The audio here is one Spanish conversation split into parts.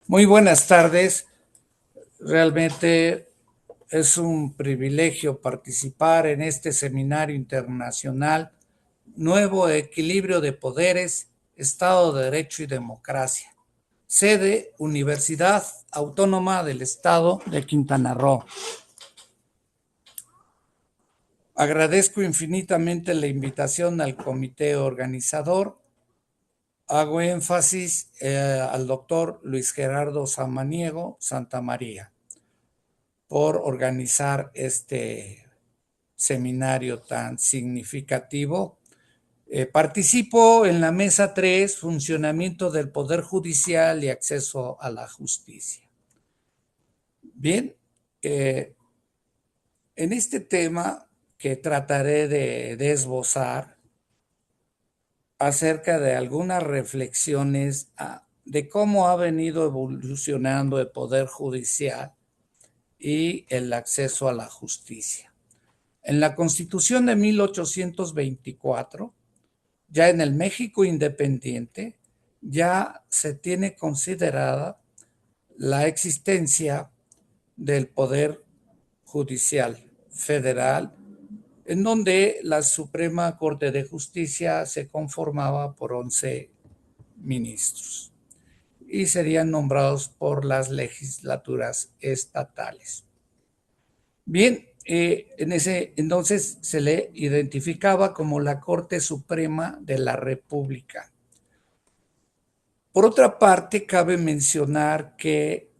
Muy buenas tardes. Realmente es un privilegio participar en este seminario internacional Nuevo Equilibrio de Poderes, Estado de Derecho y Democracia. Sede Universidad Autónoma del Estado de Quintana Roo. Agradezco infinitamente la invitación al comité organizador. Hago énfasis al doctor Luis Gerardo Samaniego Santamaría por organizar este seminario tan significativo. Participo en la mesa 3, funcionamiento del Poder Judicial y acceso a la justicia. Bien, en este tema que trataré de esbozar acerca de algunas reflexiones de cómo ha venido evolucionando el Poder Judicial y el acceso a la justicia. En la Constitución de 1824, ya en el México independiente, ya se tiene considerada la existencia del Poder Judicial Federal, en donde la Suprema Corte de Justicia se conformaba por 11 ministros y serían nombrados por las legislaturas estatales. Bien, en ese entonces se le identificaba como la Corte Suprema de la República. Por otra parte, cabe mencionar que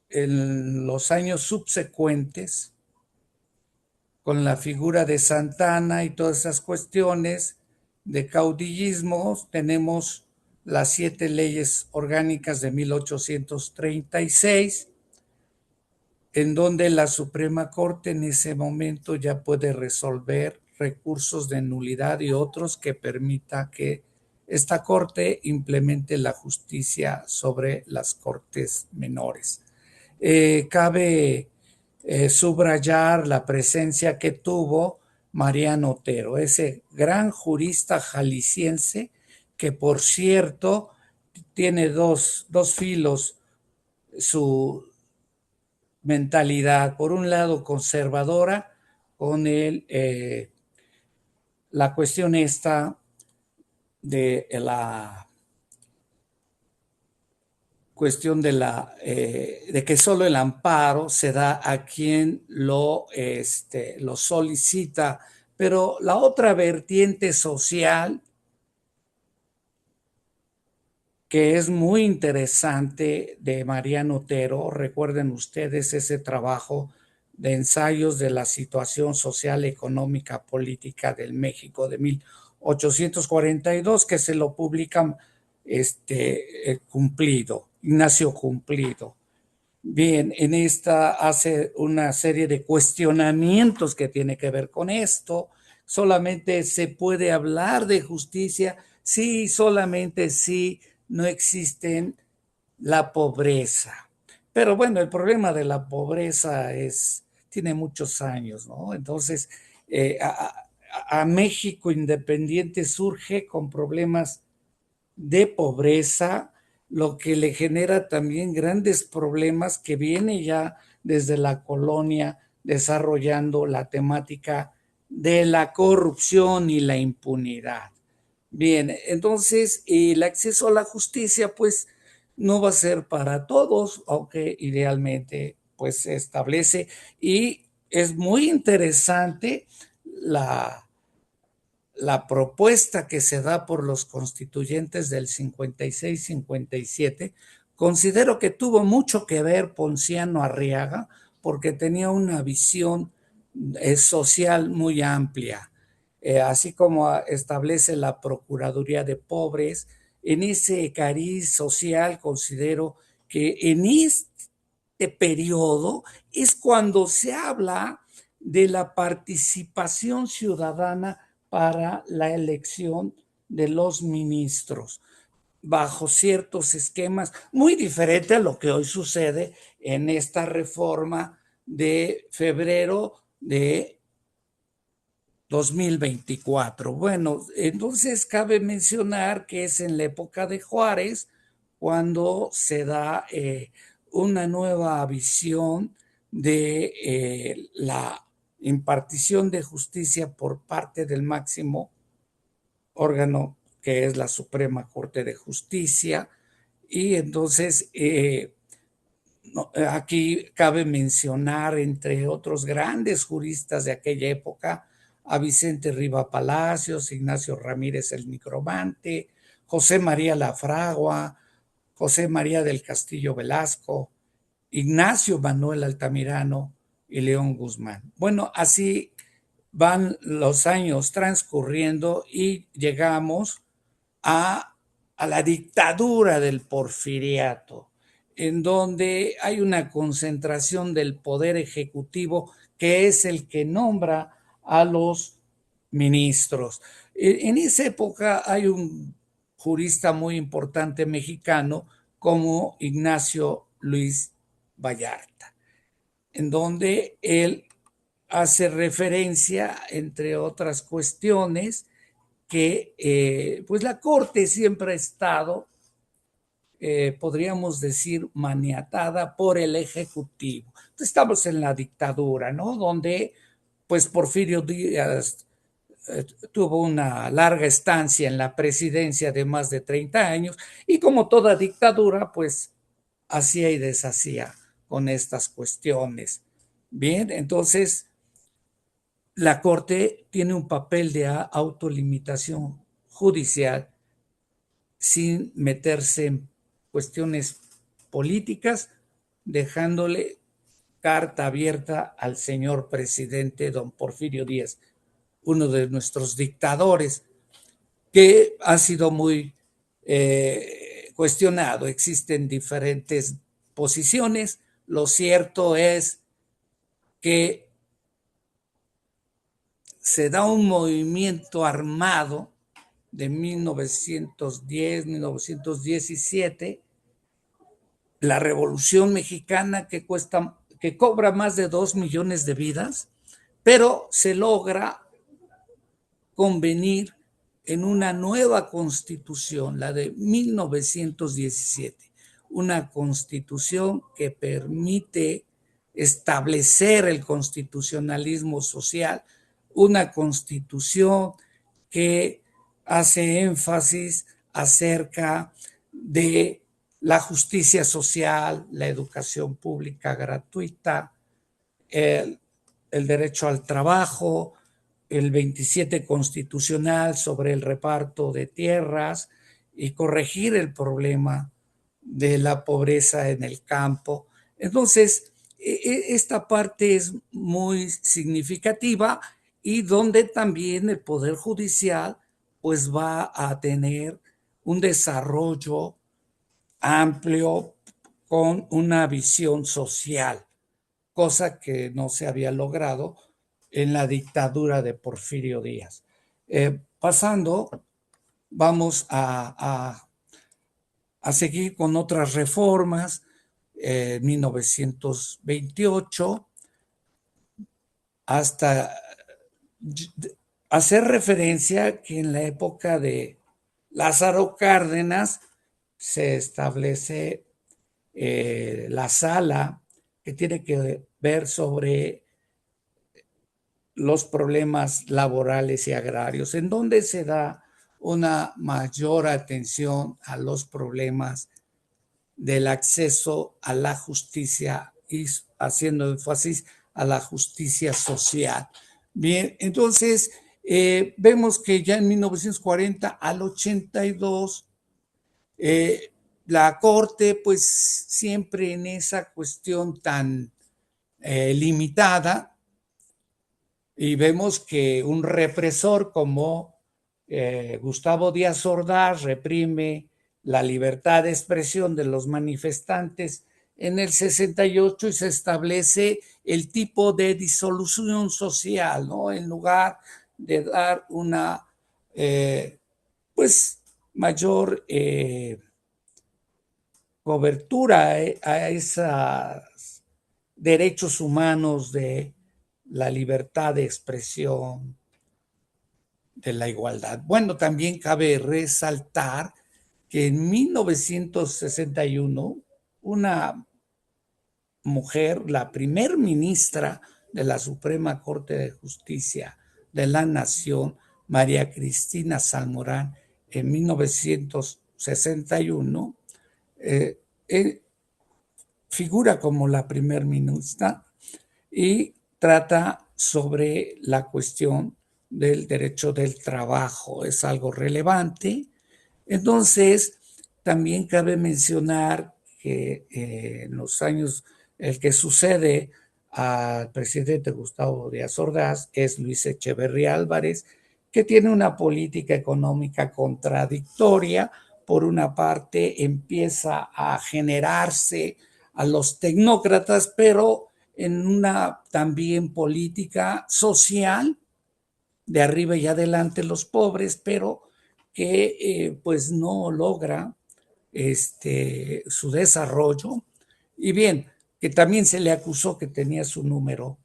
en los años subsecuentes, con la figura de Santana y todas esas cuestiones de caudillismo, tenemos las 7 leyes orgánicas de 1836, en donde la Suprema Corte en ese momento ya puede resolver recursos de nulidad y otros que permita que esta Corte implemente la justicia sobre las Cortes menores. Cabe subrayar la presencia que tuvo Mariano Otero, ese gran jurista jalisciense que, por cierto, tiene dos filos su mentalidad. Por un lado, conservadora, con la cuestión esta de la cuestión de que solo el amparo se da a quien lo solicita, pero la otra vertiente social que es muy interesante de Mariano Otero, recuerden ustedes ese trabajo de ensayos de la situación social, económica, política del México de 1842, que se lo publican Cumplido, Ignacio Cumplido. Bien, en esta hace una serie de cuestionamientos que tiene que ver con esto. Solamente se puede hablar de justicia si solamente si no existen la pobreza. Pero bueno, el problema de la pobreza tiene muchos años, ¿no? Entonces, a México independiente surge con problemas de pobreza, lo que le genera también grandes problemas que viene ya desde la colonia desarrollando la temática de la corrupción y la impunidad. Bien, entonces el acceso a la justicia pues no va a ser para todos, aunque idealmente pues se establece y es muy interesante la la propuesta que se da por los constituyentes del 56-57, considero que tuvo mucho que ver Ponciano Arriaga porque tenía una visión social muy amplia, así como establece la Procuraduría de Pobres. En ese cariz social considero que en este periodo es cuando se habla de la participación ciudadana para la elección de los ministros bajo ciertos esquemas, muy diferente a lo que hoy sucede en esta reforma de febrero de 2024. Bueno, entonces cabe mencionar que es en la época de Juárez cuando se da una nueva visión de la impartición de justicia por parte del máximo órgano que es la Suprema Corte de Justicia. Y entonces aquí cabe mencionar, entre otros grandes juristas de aquella época, a Vicente Riva Palacios, Ignacio Ramírez el Micromante, José María Lafragua, José María del Castillo Velasco, Ignacio Manuel Altamirano y León Guzmán. Bueno, así van los años transcurriendo y llegamos a, a la dictadura del porfiriato, en donde hay una concentración del poder ejecutivo que es el que nombra a los ministros. En esa época hay un jurista muy importante mexicano como Ignacio Luis Vallarta, en donde él hace referencia, entre otras cuestiones, que pues la Corte siempre ha estado, podríamos decir, maniatada por el Ejecutivo. Entonces, estamos en la dictadura, ¿no? Donde pues Porfirio Díaz tuvo una larga estancia en la presidencia de más de 30 años y como toda dictadura, pues hacía y deshacía con estas cuestiones. Bien, entonces la Corte tiene un papel de autolimitación judicial sin meterse en cuestiones políticas, dejándole carta abierta al señor presidente don Porfirio Díaz, uno de nuestros dictadores, que ha sido muy cuestionado. Existen diferentes posiciones. Lo cierto es que se da un movimiento armado de 1910, 1917, la Revolución Mexicana que cobra más de 2 millones de vidas, pero se logra convenir en una nueva constitución, la de 1917, una constitución que permite establecer el constitucionalismo social, una constitución que hace énfasis acerca de la justicia social, la educación pública gratuita, el, el derecho al trabajo, el 27 constitucional sobre el reparto de tierras y corregir el problema de la pobreza en el campo. Entonces, esta parte es muy significativa y donde también el Poder Judicial pues va a tener un desarrollo amplio con una visión social, cosa que no se había logrado en la dictadura de Porfirio Díaz. Pasando, vamos a seguir con otras reformas. 1928, hasta hacer referencia que en la época de Lázaro Cárdenas se establece la sala que tiene que ver sobre los problemas laborales y agrarios, en donde se da una mayor atención a los problemas del acceso a la justicia y haciendo énfasis a la justicia social. Bien, entonces vemos que ya en 1940 al 82 la Corte, pues siempre en esa cuestión tan limitada, y vemos que un represor como Gustavo Díaz Ordaz reprime la libertad de expresión de los manifestantes en el 68 y se establece el tipo de disolución social, ¿no? En lugar de dar una, pues, mayor cobertura a esos derechos humanos de la libertad de expresión, de la igualdad. Bueno, también cabe resaltar que en 1961 una mujer, la primer ministra de la Suprema Corte de Justicia de la Nación, María Cristina Salmorán, en 1961, eh, eh, figura como la primer ministra y trata sobre la cuestión del derecho del trabajo. Es algo relevante. Entonces, también cabe mencionar que en los años, el que sucede al presidente Gustavo Díaz Ordaz es Luis Echeverría Álvarez, que tiene una política económica contradictoria. Por una parte, empieza a generarse a los tecnócratas, pero en una también política social, de arriba y adelante los pobres, pero que pues no logra su desarrollo. Y bien, que también se le acusó que tenía su número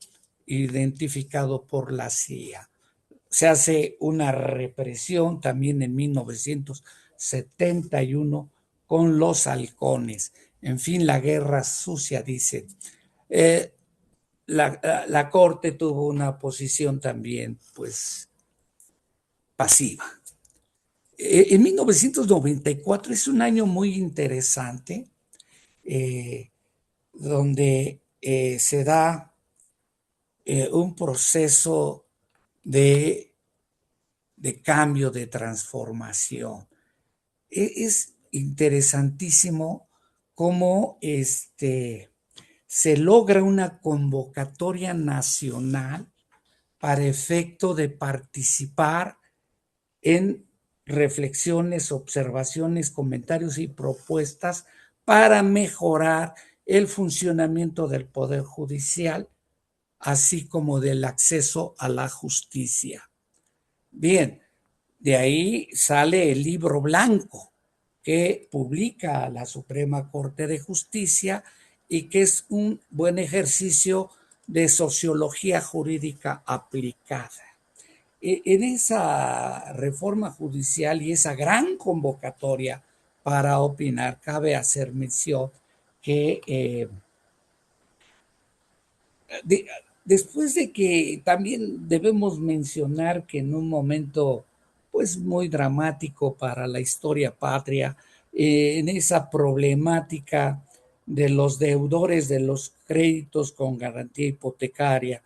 identificado por la CIA. Se hace una represión también en 1971 con los halcones. En fin, la guerra sucia, dice. Eh, la Corte tuvo una posición también, pues, pasiva. En 1994 es un año muy interesante, donde se da un proceso de, de cambio, de transformación. Es interesantísimo cómo se logra una convocatoria nacional para efecto de participar en reflexiones, observaciones, comentarios y propuestas para mejorar el funcionamiento del Poder Judicial, así como del acceso a la justicia. Bien, de ahí sale el libro blanco que publica la Suprema Corte de Justicia y que es un buen ejercicio de sociología jurídica aplicada. En esa reforma judicial y esa gran convocatoria para opinar, cabe hacer mención que de, después de que también debemos mencionar que en un momento pues muy dramático para la historia patria, en esa problemática de los deudores de los créditos con garantía hipotecaria,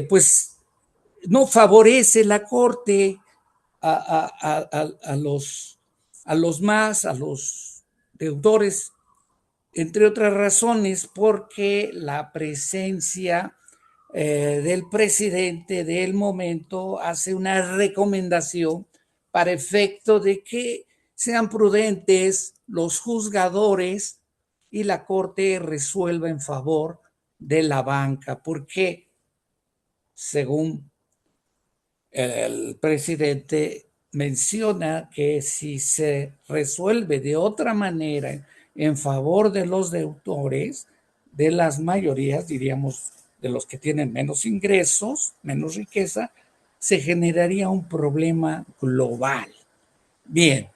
pues no favorece la Corte a los deudores, entre otras razones, porque la presencia del presidente del momento hace una recomendación para efecto de que sean prudentes los juzgadores y la Corte resuelva en favor de la banca, porque según el presidente menciona que si se resuelve de otra manera en favor de los deudores, de las mayorías, diríamos, de los que tienen menos ingresos, menos riqueza, se generaría un problema global. Bien,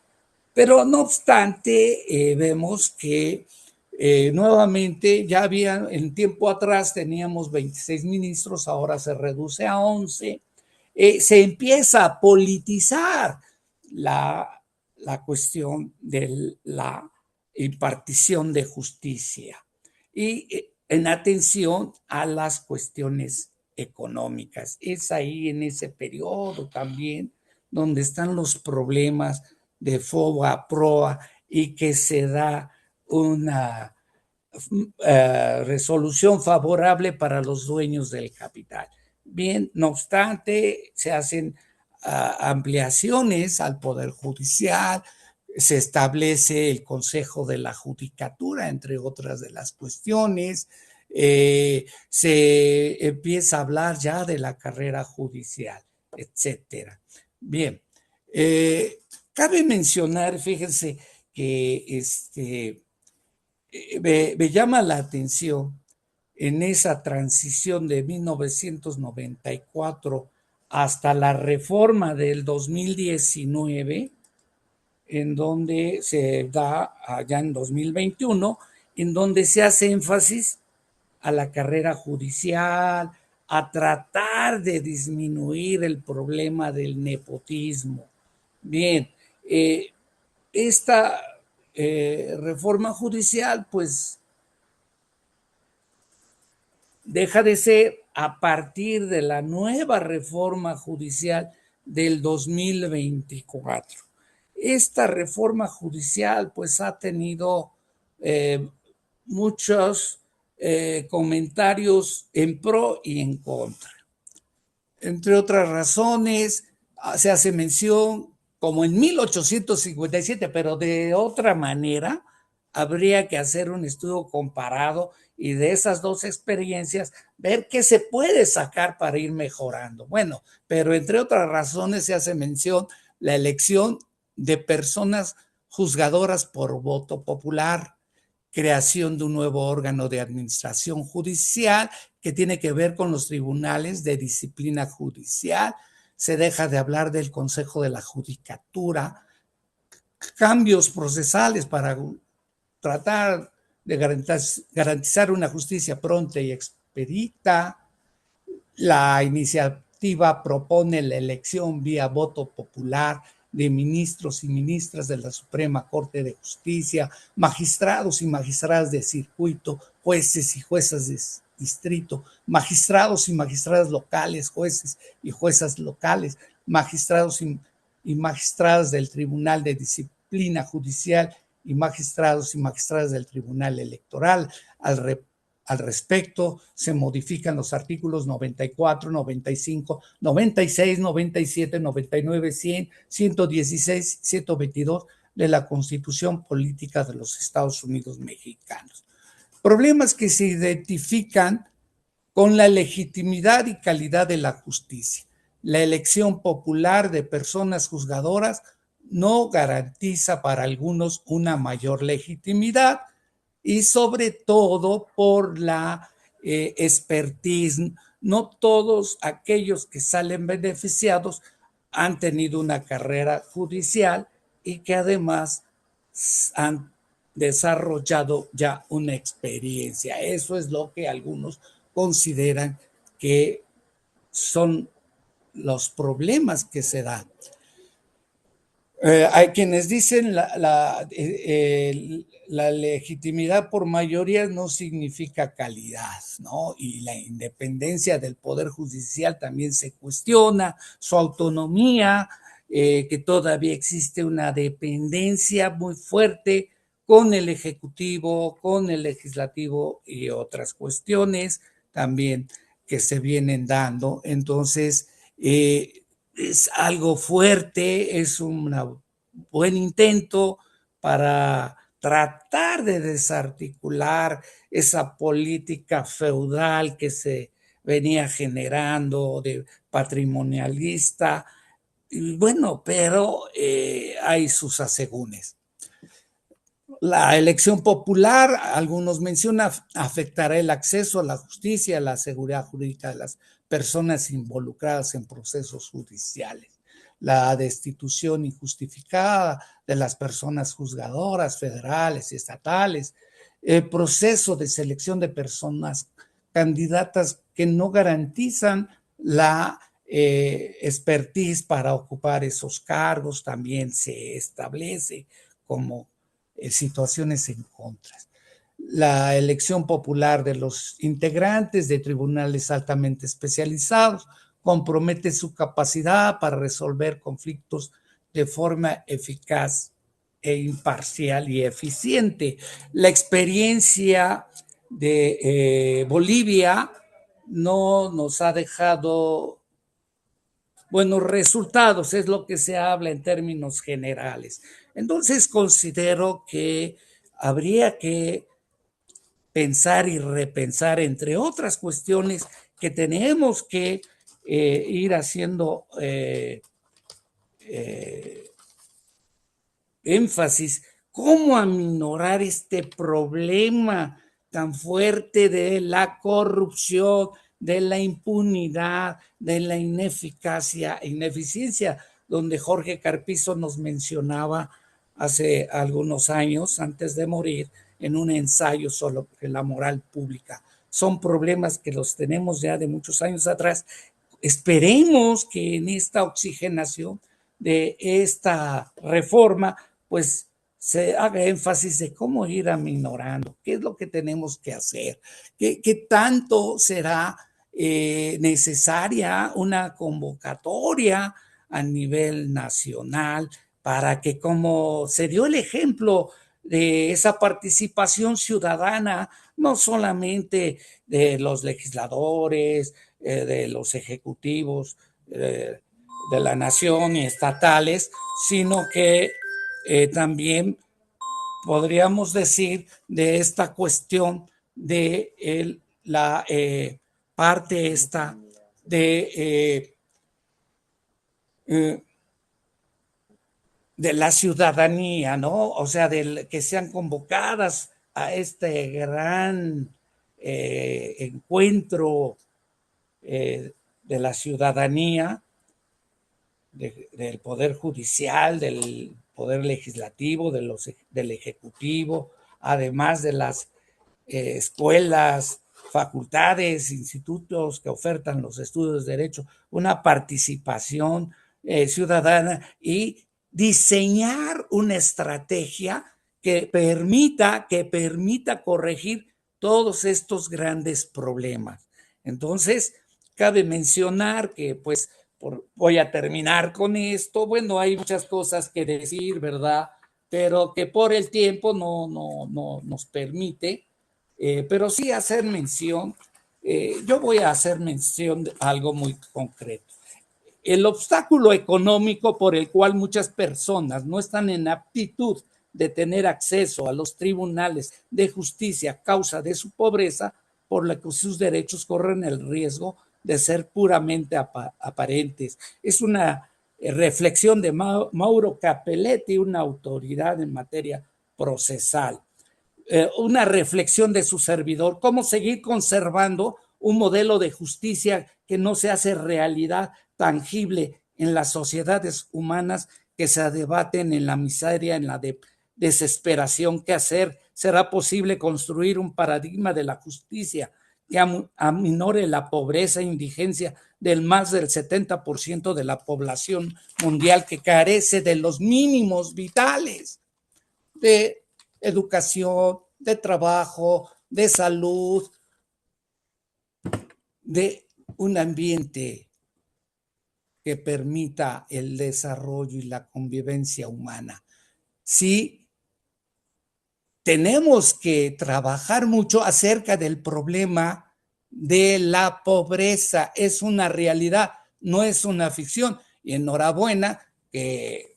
pero no obstante, vemos que nuevamente ya había, en tiempo atrás teníamos 26 ministros, ahora se reduce a 11. Se empieza a politizar la cuestión de la impartición de justicia y en atención a las cuestiones económicas. Es ahí en ese periodo también donde están los problemas de FOBA, PROA y que se da una resolución favorable para los dueños del capital. Bien, no obstante, se hacen ampliaciones al Poder Judicial, se establece el Consejo de la Judicatura, entre otras de las cuestiones, se empieza a hablar ya de la carrera judicial, etcétera. Bien, cabe mencionar, fíjense, que me llama la atención en esa transición de 1994 hasta la reforma del 2019, en donde se da allá en 2021, en donde se hace énfasis a la carrera judicial, a tratar de disminuir el problema del nepotismo. Bien, esta reforma judicial pues deja de ser a partir de la nueva reforma judicial del 2024. Esta reforma judicial pues ha tenido muchos comentarios en pro y en contra. Entre otras razones, se hace mención como en 1857, pero de otra manera, habría que hacer un estudio comparado y de esas dos experiencias ver qué se puede sacar para ir mejorando. Bueno, pero entre otras razones se hace mención la elección de personas juzgadoras por voto popular, creación de un nuevo órgano de administración judicial que tiene que ver con los tribunales de disciplina judicial. Se deja de hablar del Consejo de la Judicatura, cambios procesales para tratar de garantizar una justicia pronta y expedita. La iniciativa propone la elección vía voto popular de ministros y ministras de la Suprema Corte de Justicia, magistrados y magistradas de circuito, jueces y juezas de distrito, magistrados y magistradas locales, jueces y juezas locales, magistrados y magistradas del Tribunal de Disciplina Judicial y magistrados y magistradas del Tribunal Electoral. Al respecto, se modifican los artículos 94, 95, 96, 97, 99, 100, 116, 122 de la Constitución Política de los Estados Unidos Mexicanos. Problemas que se identifican con la legitimidad y calidad de la justicia. La elección popular de personas juzgadoras no garantiza para algunos una mayor legitimidad y sobre todo por la expertise. No todos aquellos que salen beneficiados han tenido una carrera judicial y que además han desarrollado ya una experiencia. Eso es lo que algunos consideran que son los problemas que se dan. Hay quienes dicen la legitimidad por mayoría no significa calidad, ¿no? Y la independencia del Poder Judicial también se cuestiona, su autonomía, que todavía existe una dependencia muy fuerte con el Ejecutivo, con el Legislativo y otras cuestiones también que se vienen dando. Entonces, es algo fuerte, es un buen intento para tratar de desarticular esa política feudal que se venía generando de patrimonialista. Y bueno, pero hay sus asegúnes. La elección popular, algunos mencionan, afectará el acceso a la justicia, a la seguridad jurídica de las personas involucradas en procesos judiciales. La destitución injustificada de las personas juzgadoras federales y estatales. El proceso de selección de personas candidatas que no garantizan la expertise para ocupar esos cargos también se establece como situaciones en contra. La elección popular de los integrantes de tribunales altamente especializados compromete su capacidad para resolver conflictos de forma eficaz e imparcial y eficiente. La experiencia de Bolivia no nos ha dejado buenos resultados, es lo que se habla en términos generales. Entonces considero que habría que pensar y repensar, entre otras cuestiones, que tenemos que ir haciendo énfasis, cómo aminorar este problema tan fuerte de la corrupción, de la impunidad, de la ineficacia e ineficiencia, donde Jorge Carpizo nos mencionaba hace algunos años, antes de morir, en un ensayo sobre la moral pública. Son problemas que los tenemos ya de muchos años atrás. Esperemos que en esta oxigenación de esta reforma, pues se haga énfasis de cómo ir aminorando, qué es lo que tenemos que hacer, qué tanto será necesaria una convocatoria a nivel nacional para que, como se dio el ejemplo de esa participación ciudadana, no solamente de los legisladores, de los ejecutivos de la nación y estatales, sino que también podríamos decir de esta cuestión de la parte esta eh, de la ciudadanía, ¿no? O sea, que sean convocadas a este gran encuentro de la ciudadanía, del poder judicial, del poder legislativo, del ejecutivo, además de las escuelas, facultades, institutos que ofertan los estudios de derecho, una participación ciudadana y diseñar una estrategia que permita corregir todos estos grandes problemas. Entonces, cabe mencionar que, pues, voy a terminar con esto. Bueno, hay muchas cosas que decir, ¿verdad? Pero que por el tiempo no nos permite, pero sí hacer mención. Yo voy a hacer mención de algo muy concreto. El obstáculo económico por el cual muchas personas no están en aptitud de tener acceso a los tribunales de justicia a causa de su pobreza, por la que sus derechos corren el riesgo de ser puramente aparentes. Es una reflexión de Mauro Capelletti, una autoridad en materia procesal. Una reflexión de su servidor, cómo seguir conservando un modelo de justicia que no se hace realidad tangible en las sociedades humanas que se debaten en la miseria, en la desesperación. ¿Qué hacer? ¿Será posible construir un paradigma de la justicia que aminore la pobreza e indigencia del más del 70% de la población mundial que carece de los mínimos vitales de educación, de trabajo, de salud, de un ambiente que permita el desarrollo y la convivencia humana? Sí, tenemos que trabajar mucho acerca del problema de la pobreza. Es una realidad, no es una ficción. Y enhorabuena que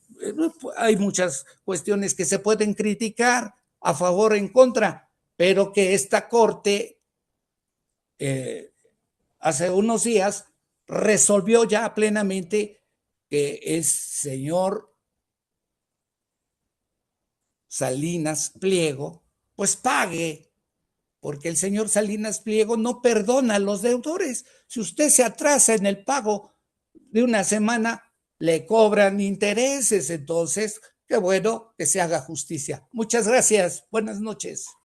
hay muchas cuestiones que se pueden criticar a favor o en contra, pero que esta corte hace unos días resolvió ya plenamente que el señor Salinas Pliego pues pague, porque el señor Salinas Pliego no perdona a los deudores. Si usted se atrasa en el pago de una semana, le cobran intereses. Entonces, qué bueno que se haga justicia. Muchas gracias. Buenas noches.